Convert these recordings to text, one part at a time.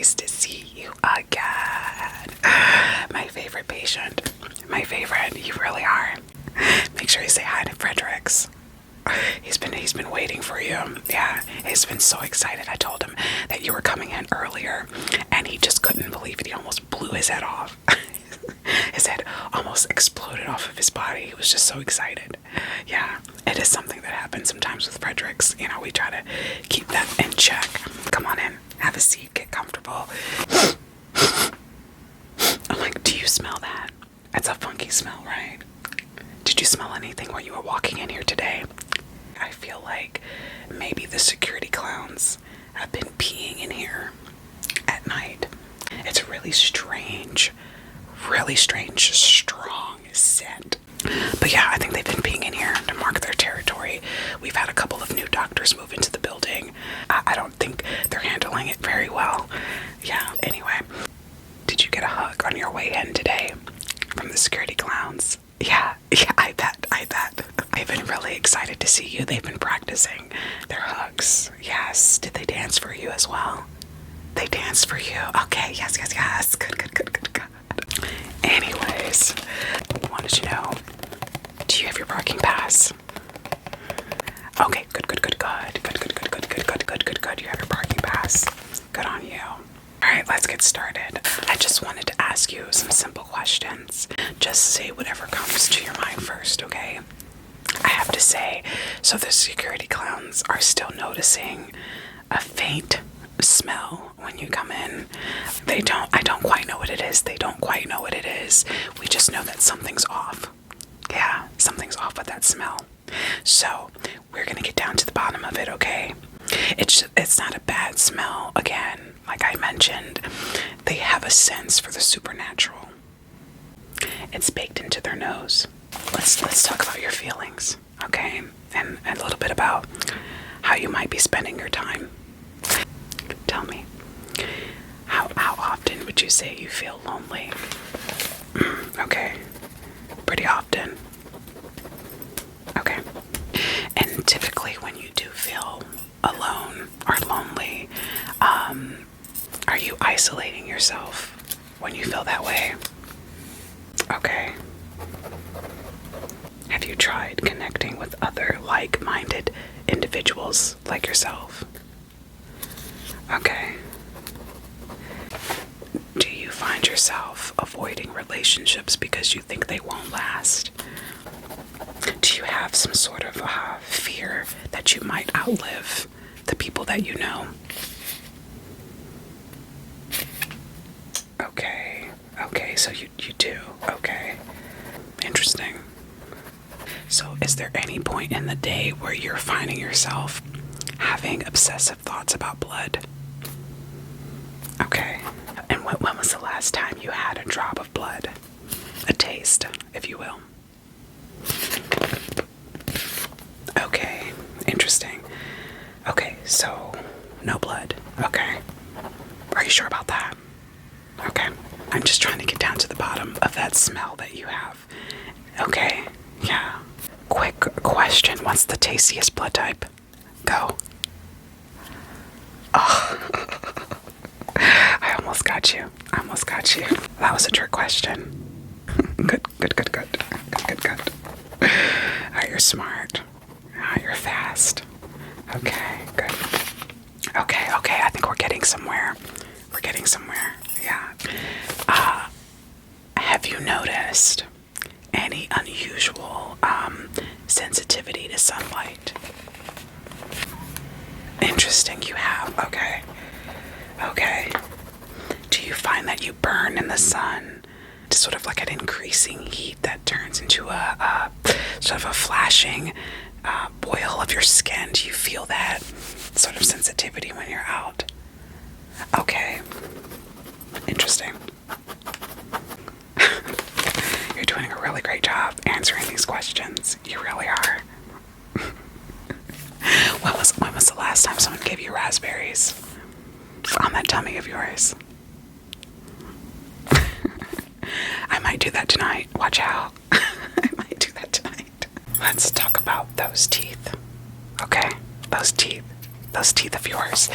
nice to see you again. My favorite patient. My favorite. You really are. Make sure you say hi to Fredericks. He's been waiting for you. Yeah, he's been so excited. I told him that you were coming in earlier, and he just couldn't believe it. He almost blew his head off. His head almost exploded off of his body. He was just so excited. Yeah, it is something that happens sometimes with Fredericks. You know, we try to keep that in check. Come on in. Have a seat. Get comfortable. I'm like, do you smell that? It's a funky smell, right? Did you smell anything when you were walking in here today? I feel like maybe the security clowns have been peeing in here at night. It's a really strange, strong scent. But yeah, I think they've been peeing in here to mark their territory. We've had a couple of new doctors move into the building. I don't think they're handling it very well. Yeah, anyway. Did you get a hug on your way in today from the security clowns? Yeah, I bet. I've been really excited to see you. They've been practicing their hugs. Yes. Did they dance for you as well? They danced for you. Okay, yes. Good. Anyways, I wanted to know, do you have your parking pass? Okay, good. You have your parking pass. Good on you. Alright, let's get started. I just wanted to ask you some simple questions. Just say whatever comes to your mind first, okay? I have to say, so the security clowns are still noticing a faint smell when you come in. I don't quite know what it is. They don't quite know what it is. We just know that something's off. Yeah, something's off with that smell. So, we're gonna get down to the bottom of it, okay? It's not a bad smell. Again, like I mentioned, they have a sense for the supernatural. It's baked into their nose. Let's talk about your feelings, okay? And a little bit about how you might be spending your time. Tell me, how often would you say you feel lonely? Okay, pretty often. Okay. And typically when you do feel alone or lonely, are you isolating yourself when you feel that way? Okay. Have you tried connecting with other like-minded individuals like yourself? Okay. Do you find yourself avoiding relationships because you think they won't last? Do you have some sort of fear that you might outlive the people that you know? Okay, so you do. Okay. Interesting. So is there any point in the day where you're finding yourself having obsessive thoughts about blood? Okay. And when was the last time you had a drop of blood? A taste, if you will. Okay, interesting. Okay, so no blood. Okay. Are you sure about that? Okay. I'm just trying to get down to the bottom of that smell that you have. Okay, yeah. Quick question. What's the tastiest blood type? Go. Oh. I almost got you. That was a trick question. Good. Oh, you're smart. Oh, you're fast. Okay, good. Okay, I think we're getting somewhere. Yeah. Have you noticed any unusual sensitivity to sunlight? Interesting, you have. Okay. Do you find that you burn in the sun to sort of like an increasing heat that turns into a sort of a flashing boil of your skin? Do you feel that sort of sensitivity when you're out? Okay. Interesting. You're doing a really great job answering these questions. You really are. When was the last time someone gave you raspberries on that tummy of yours? I might do that tonight. Watch out. I might do that tonight. Let's talk about those teeth. Okay? Those teeth of yours.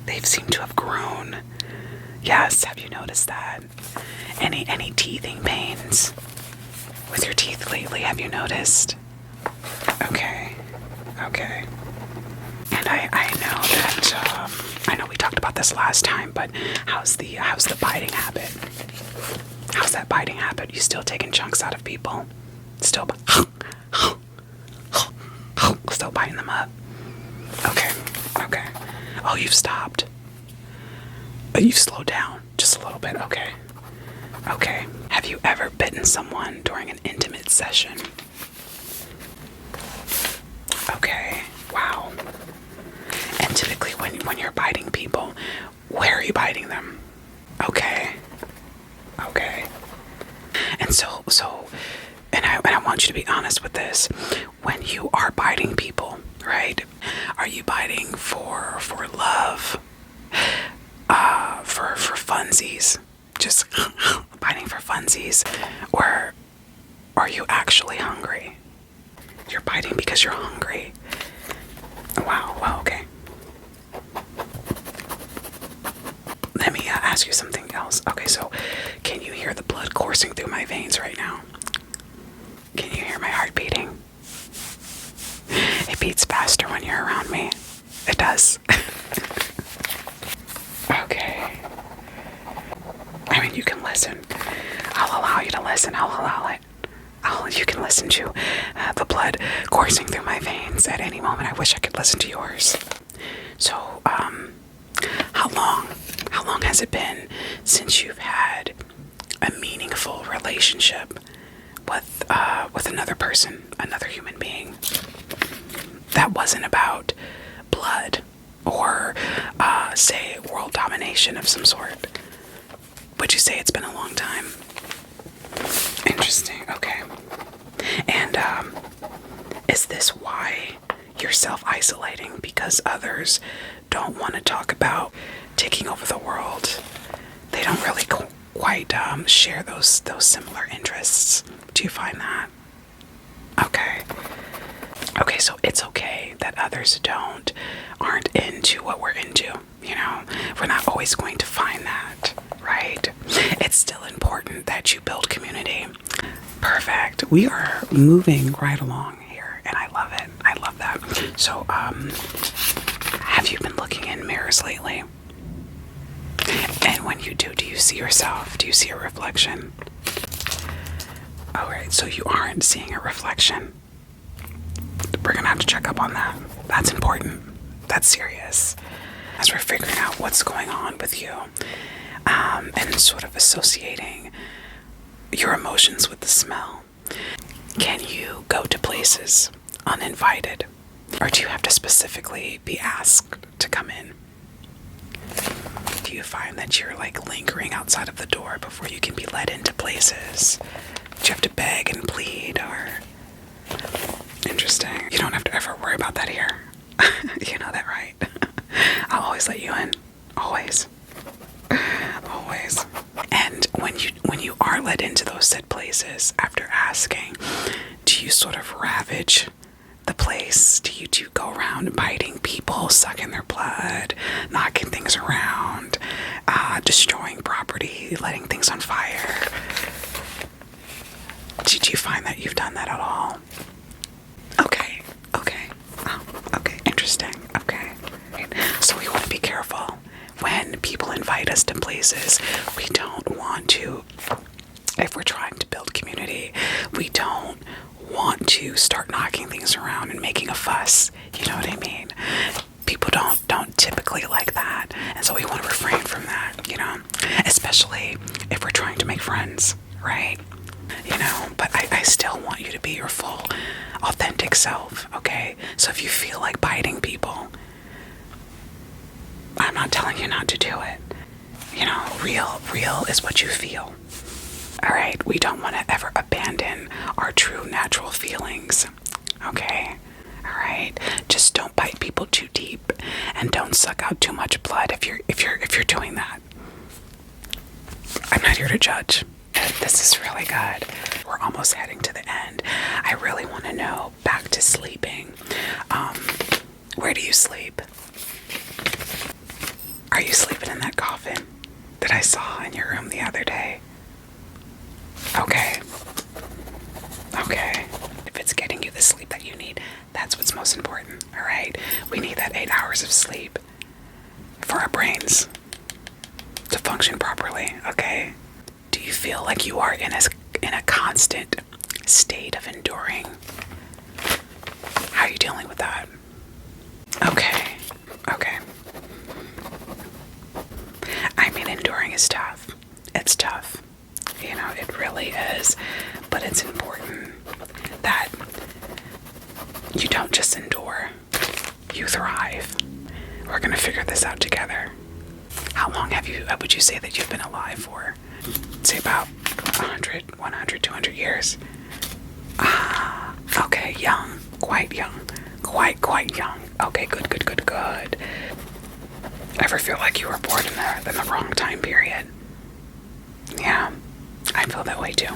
They've seemed to have grown. Yes, have you noticed that? Any teething pains with your teeth lately, have you noticed? Okay. Okay. And I know that I know we talked about this last time, but how's the biting habit? How's that biting habit? You still taking chunks out of people? Still still biting them up? Okay. Okay. Oh, you've stopped. You've slowed down just a little bit. Okay. Okay. Have you ever bitten someone during an intimate session? Okay. Wow. And typically when you're biting people, where are you biting them? Okay. Okay. And so and I want you to be honest with this. When you are biting people, right? Are you biting for love? For funsies? Just biting for funsies? Or are you actually hungry? You're biting because you're hungry. Wow, well, okay. Let me ask you something else. Okay, so can you hear the blood coursing through my veins right now? Can you hear my heart beating? It beats faster when you're around me. It does. Okay. I mean, you can listen. I'll allow you to listen. I'll allow it. You can listen to the blood coursing through my veins at any moment. I wish I could listen to yours. So, how long has it been since you've had a meaningful relationship with another person, another human being, that wasn't about blood or, say, world domination of some sort? Would you say it's been a long time? Interesting. Okay. And is this why you're self-isolating? Because others don't want to talk about taking over the world? They don't really quite share those similar interests. Do you find that? Okay. Okay, so it's okay that others aren't into what we're into. You know, we're not always going to find that, right? It's still important that you build community. Perfect. We are moving right along here, and I love it. I love that. So, have you been looking in mirrors lately? And when you do you see yourself? Do you see a reflection? Alright, so you aren't seeing a reflection. We're gonna have to check up on that. That's important. That's serious. As we're figuring out what's going on with you, and sort of associating your emotions with the smell. Can you go to places uninvited? Or do you have to specifically be asked to come in? Do you find that you're like lingering outside of the door before you can be led into places? Do you have to beg and plead, or? Interesting. You don't have to ever worry about that here. You know that, right? I'll always let you in. Always. Always. And when you are led into those said places after asking, do you sort of ravage the place? Do you go around biting people, sucking their blood, knocking things around, destroying property, lighting things on fire? Did you find that you've done that at all? Okay. Oh, okay, interesting. Okay. So we want to be careful. When people invite us to places, we don't want to, if we're trying to build community, we don't want to start knocking things around and making a fuss. You know what I mean? People don't typically like that. And so we want to refrain from that, you know? Especially if we're trying to make friends, right? You know, but I still want you to be your full, authentic self, okay? So if you feel like biting people, I'm not telling you not to do it. You know, real is what you feel. Alright, we don't want to ever abandon our true natural feelings. Okay? Alright? Just don't bite people too deep and don't suck out too much blood if you're doing that. I'm not here to judge. This is really good. We're almost heading to the end. I really want to know, back to sleeping. Where do you sleep? I saw in your room the other day. Okay. Okay. If it's getting you the sleep that you need, that's what's most important, alright? We need that 8 hours of sleep for our brains to function properly, okay? Do you feel like you are in a constant state of enduring? How are you dealing with that? Okay. Okay. I mean, enduring is tough. It's tough. You know, it really is. But it's important that you don't just endure, you thrive. We're gonna figure this out together. How long would you say that you've been alive for? Say about 100, 100, 200 years. Ah, okay, young, quite young, quite young. Okay, good. Ever feel like you were born in the wrong time period? Yeah, I feel that way too.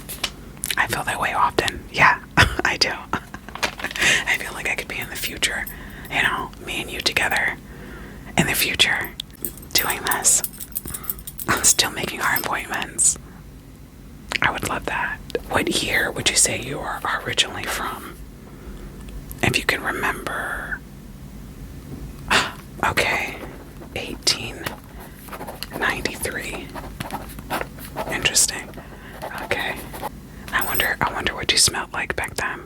I feel that way often. Yeah, I do. I feel like I could be in the future, you know, me and you together in the future doing this. I'm still making our appointments. I would love that. What year would you say you are originally from? If you can remember. Okay, 1893. Interesting. Okay. I wonder what you smelled like back then.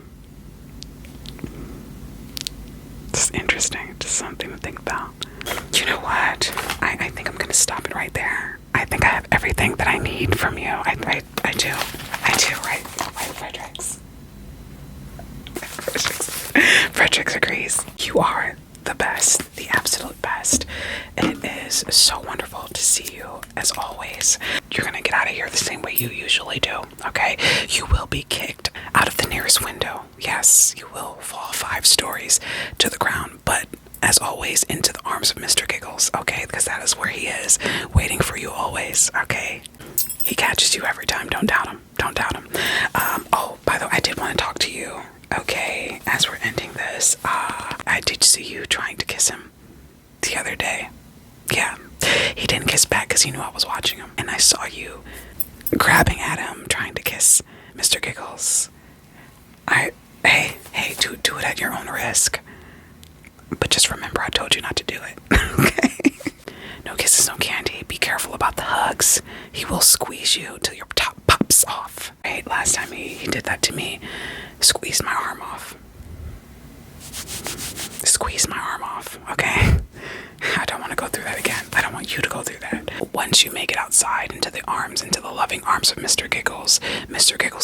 It's interesting. Just something to think about. You know what? I think I'm gonna stop it right there. I think I have everything that I need from you. I do. I do, right? Fredericks. Fredericks agrees. You are the best, the absolute best. It is so wonderful to see you, as always. You're gonna get out of here the same way you usually do, okay? You will be kicked out of the nearest window. Yes, you will fall 5 stories to the ground, but as always, into the arms of Mr. Giggles, okay? Because that is where he is, waiting for you always, okay? He catches you every time. Don't doubt him. Don't doubt him. Oh, by the way, I did want to talk to you, okay? As we're ending this, I did see you trying to kiss him the other day. Yeah, he didn't kiss back because he knew I was watching him. And I saw you grabbing at him, trying to kiss Mr. Giggles. Hey, do it at your own risk. But just remember, I told you not to do it. Okay? No kisses, no candy. Be careful about the hugs. He will squeeze you till your top pops off. Right? Last time he did that to me, squeezed my arm off. Squeeze my arm off, okay? I don't want to go through that again. I don't want you to go through that. Once you make it outside into the loving arms of Mr. Giggles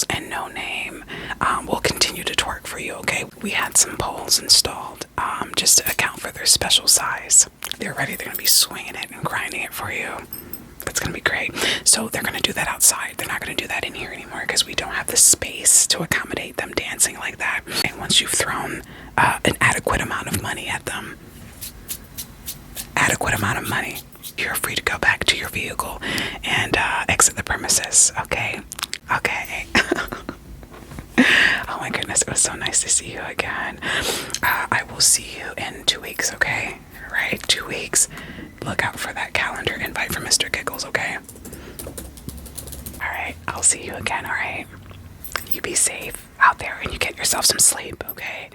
and No Name will continue to twerk for you, okay? We had some poles installed just to account for their special size. They're ready. They're going to be swinging it and grinding it for you. That's going to be great. So they're going to do that outside. They're not going to do that in here anymore because we don't have the space to accommodate them dancing like that. And once you've thrown an adequate amount of money at them, you're free to go back to your vehicle and exit the premises. Okay? Okay. Oh my goodness, it was so nice to see you again. I will see you in 2 weeks, okay? Right? 2 weeks. Look out for that calendar invite from Mr. Giggles, okay? Alright, I'll see you again, alright? You be safe out there and you get yourself some sleep, okay?